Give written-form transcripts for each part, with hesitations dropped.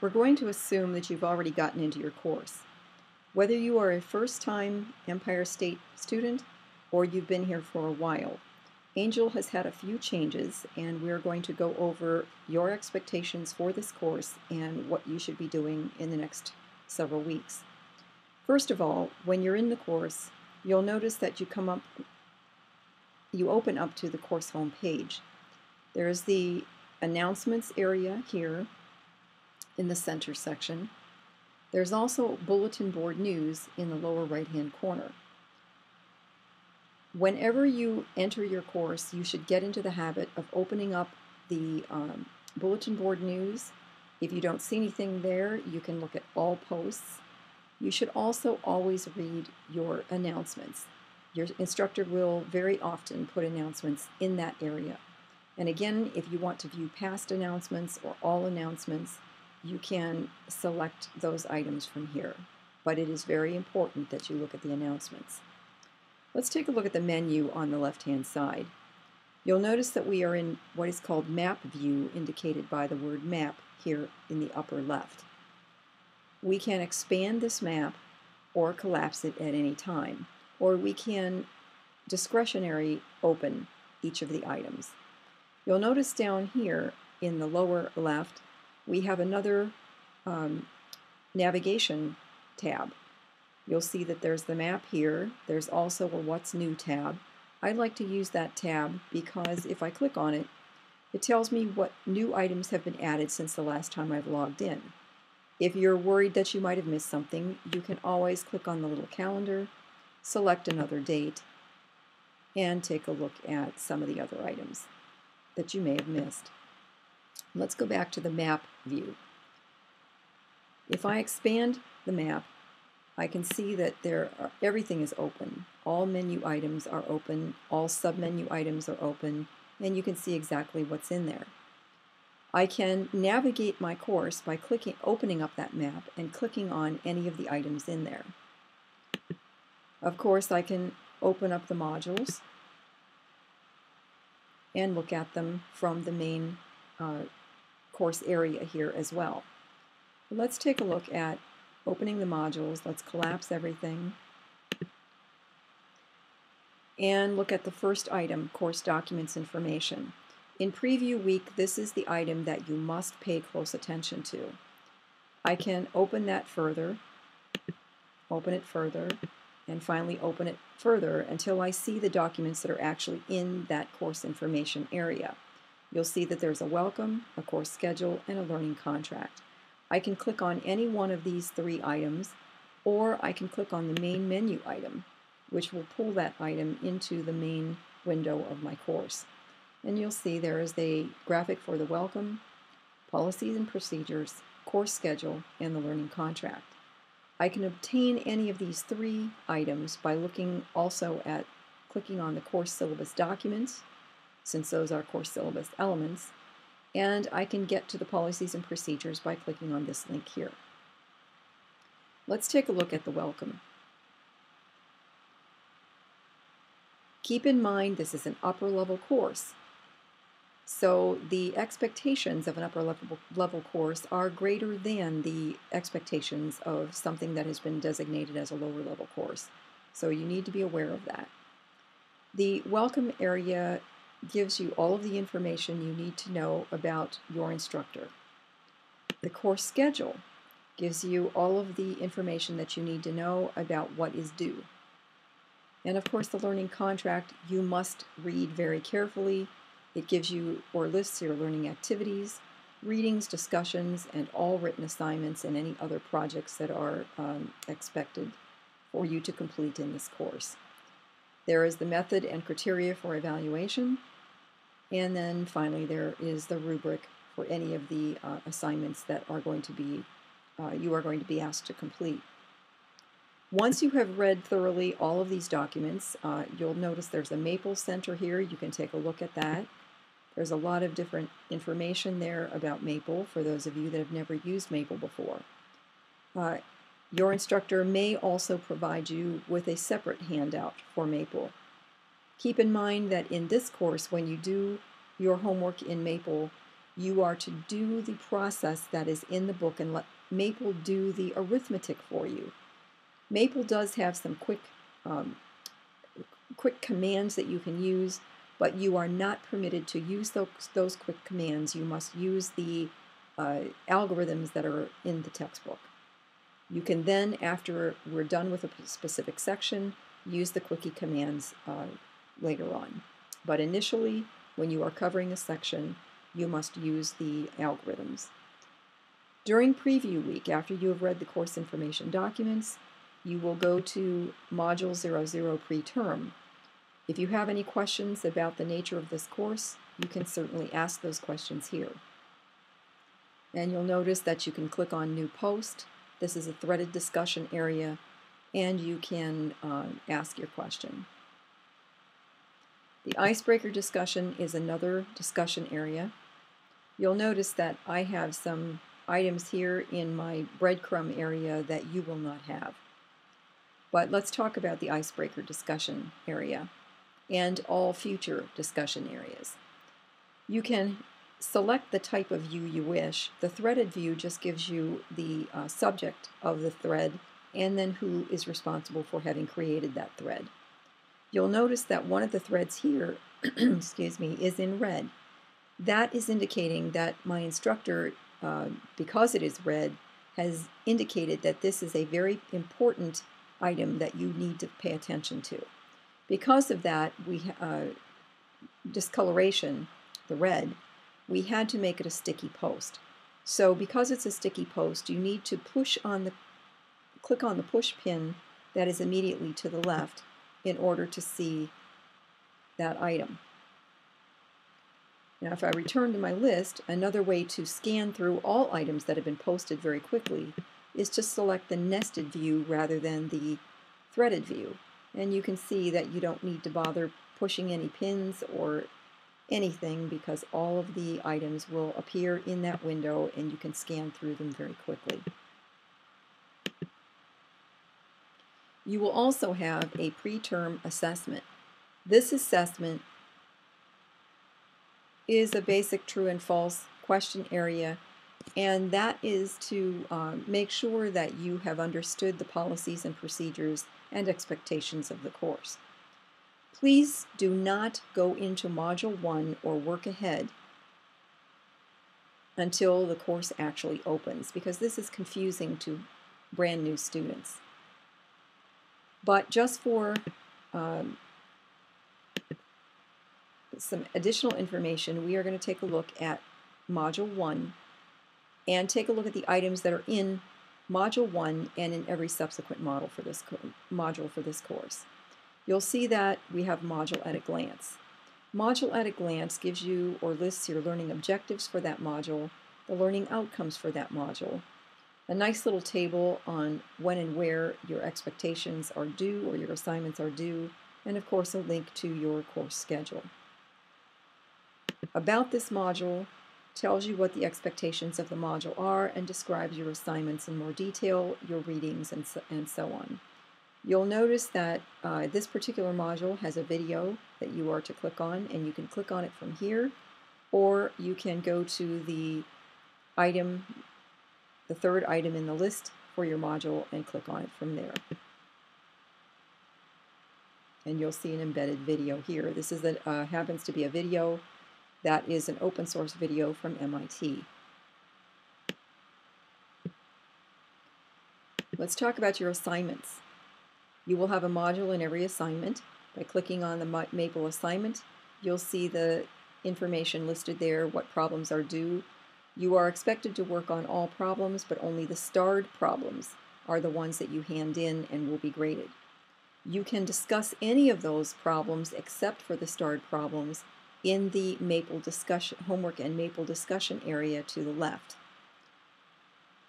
We're going to assume that you've already gotten into your course. Whether you are a first-time Empire State student or you've been here for a while, Angel has had a few changes, and we're going to go over your expectations for this course and what you should be doing in the next several weeks. First of all, when you're in the course, you'll notice that you open up to the course home page. There's the announcements area here in the center section. There's also bulletin board news in the lower right-hand corner. Whenever you enter your course, you should get into the habit of opening up the bulletin board news. If you don't see anything there, you can look at all posts. You should also always read your announcements. Your instructor will very often put announcements in that area. And again, if you want to view past announcements or all announcements, you can select those items from here. But it is very important that you look at the announcements. Let's take a look at the menu on the left-hand side. You'll notice that we are in what is called map view, indicated by the word map here in the upper left. We can expand this map or collapse it at any time, or we can discretionary open each of the items. You'll notice down here in the lower left we have another navigation tab. You'll see that there's the map here. There's also a What's New tab. I like to use that tab because if I click on it, it tells me what new items have been added since the last time I've logged in. If you're worried that you might have missed something, you can always click on the little calendar, select another date, and take a look at some of the other items that you may have missed. Let's go back to the map view. If I expand the map, I can see that everything is open. All menu items are open, all submenu items are open, and you can see exactly what's in there. I can navigate my course by opening up that map and clicking on any of the items in there. Of course, I can open up the modules and look at them from the main course area here as well. Let's take a look at opening the modules. Let's collapse everything and look at the first item, Course Documents Information. In Preview Week, this is the item that you must pay close attention to. I can open that further, open it further, and finally open it further until I see the documents that are actually in that course information area. You'll see that there's a welcome, a course schedule, and a learning contract. I can click on any one of these three items, or I can click on the main menu item, which will pull that item into the main window of my course. And you'll see there is a graphic for the welcome, policies and procedures, course schedule, and the learning contract. I can obtain any of these three items by looking also at clicking on the course syllabus documents, since those are course syllabus elements, and I can get to the policies and procedures by clicking on this link here. Let's take a look at the welcome. Keep in mind this is an upper level course, so the expectations of an upper level course are greater than the expectations of something that has been designated as a lower level course. So you need to be aware of that. The welcome area gives you all of the information you need to know about your instructor. The course schedule gives you all of the information that you need to know about what is due. And of course, the learning contract you must read very carefully. It gives you or lists your learning activities, readings, discussions, and all written assignments and any other projects that are expected for you to complete in this course. There is the method and criteria for evaluation, and then finally there is the rubric for any of the assignments that are going to be you are going to be asked to complete. Once you have read thoroughly all of these documents, you'll notice there's a Maple Center here. You can take a look at that. There's a lot of different information there about Maple for those of you that have never used Maple before. Your instructor may also provide you with a separate handout for Maple. Keep in mind that in this course, when you do your homework in Maple, You are to do the process that is in the book and let Maple do the arithmetic for you. Maple does have some quick commands that you can use, but you are not permitted to use those quick commands. You must use the algorithms that are in the textbook. You can then, after we're done with a specific section, use the quickie commands later on. But initially, when you are covering a section, you must use the algorithms. During preview week, after you have read the course information documents, you will go to Module 00 preterm. If you have any questions about the nature of this course, you can certainly ask those questions here. And you'll notice that you can click on New Post. This is a threaded discussion area, and you can ask your question. The icebreaker discussion is another discussion area. You'll notice that I have some items here in my breadcrumb area that you will not have. But let's talk about the icebreaker discussion area and all future discussion areas. You can select the type of view you wish. The threaded view just gives you the subject of the thread and then who is responsible for having created that thread. You'll notice that one of the threads here excuse me, is in red. That is indicating that my instructor, because it is red, has indicated that this is a very important item that you need to pay attention to. Because of that, discoloration, the red, we had to make it a sticky post. So because it's a sticky post, you need to click on the push pin that is immediately to the left in order to see that item. Now if I return to my list, another way to scan through all items that have been posted very quickly is to select the nested view rather than the threaded view. And you can see that you don't need to bother pushing any pins or anything because all of the items will appear in that window and you can scan through them very quickly. You will also have a preterm assessment. This assessment is a basic true and false question area, and that is to make sure that you have understood the policies and procedures and expectations of the course. Please do not go into Module 1 or work ahead until the course actually opens, because this is confusing to brand new students. But just for some additional information, we are going to take a look at Module 1 and take a look at the items that are in Module 1 and in every subsequent module for this course. You'll see that we have Module at a Glance. Module at a Glance gives you or lists your learning objectives for that module, the learning outcomes for that module, a nice little table on when and where your expectations are due or your assignments are due, and of course a link to your course schedule. About this module tells you what the expectations of the module are and describes your assignments in more detail, your readings, and so on. You'll notice that this particular module has a video that you are to click on, and you can click on it from here, or you can go to the item, the third item in the list for your module, and click on it from there. And you'll see an embedded video here. This is happens to be a video that is an open source video from MIT. Let's talk about your assignments. You will have a module in every assignment. By clicking on the Maple assignment, you'll see the information listed there, what problems are due. You are expected to work on all problems, but only the starred problems are the ones that you hand in and will be graded. You can discuss any of those problems except for the starred problems in the Maple discussion, homework and Maple discussion area to the left.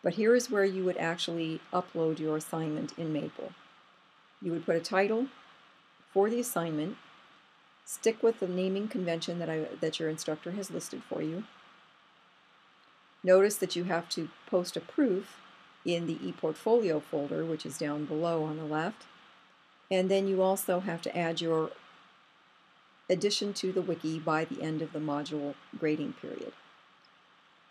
But here is where you would actually upload your assignment in Maple. You would put a title for the assignment, stick with the naming convention that your instructor has listed for you. Notice that you have to post a proof in the ePortfolio folder, which is down below on the left. And then you also have to add your addition to the wiki by the end of the module grading period.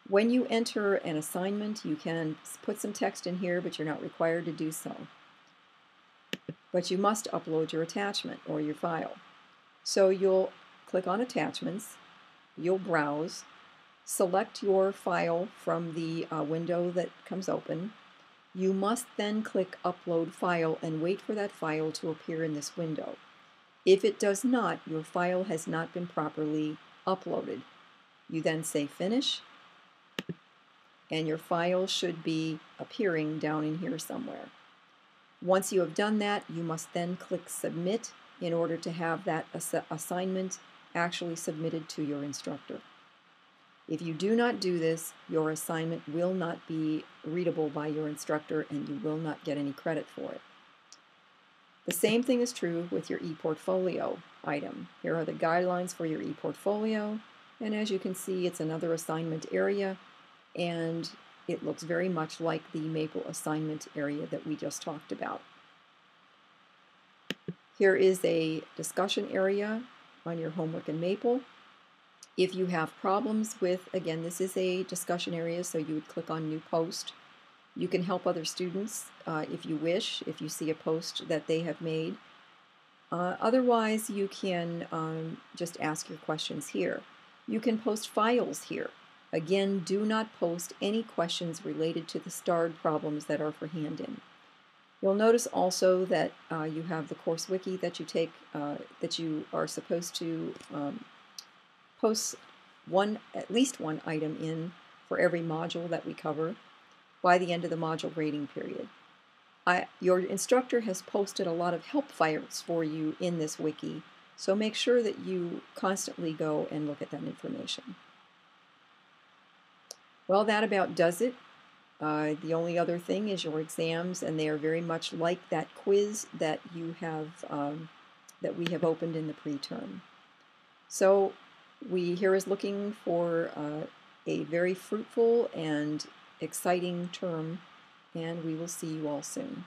When you enter an assignment, you can put some text in here, but you're not required to do so. But you must upload your attachment or your file. So you'll click on Attachments, you'll browse, select your file from the window that comes open. You must then click Upload File and wait for that file to appear in this window. If it does not, your file has not been properly uploaded. You then say Finish, and your file should be appearing down in here somewhere. Once you have done that, you must then click Submit in order to have that assignment actually submitted to your instructor. If you do not do this, your assignment will not be readable by your instructor and you will not get any credit for it. The same thing is true with your ePortfolio item. Here are the guidelines for your ePortfolio, and as you can see, it's another assignment area, and it looks very much like the Maple assignment area that we just talked about. Here is a discussion area on your homework in Maple. If you have problems with, again, this is a discussion area, so you would click on New Post. You can help other students if you wish, if you see a post that they have made. Otherwise, you can just ask your questions here. You can post files here. Again, do not post any questions related to the starred problems that are for hand-in. You'll notice also that you have the course wiki that you take, that you are supposed to post at least one item in for every module that we cover by the end of the module grading period. Your instructor has posted a lot of help files for you in this wiki, so make sure that you constantly go and look at that information. Well, that about does it. The only other thing is your exams, and they are very much like that quiz that you have that we have opened in the preterm. So here is looking for a very fruitful and exciting term, and we will see you all soon.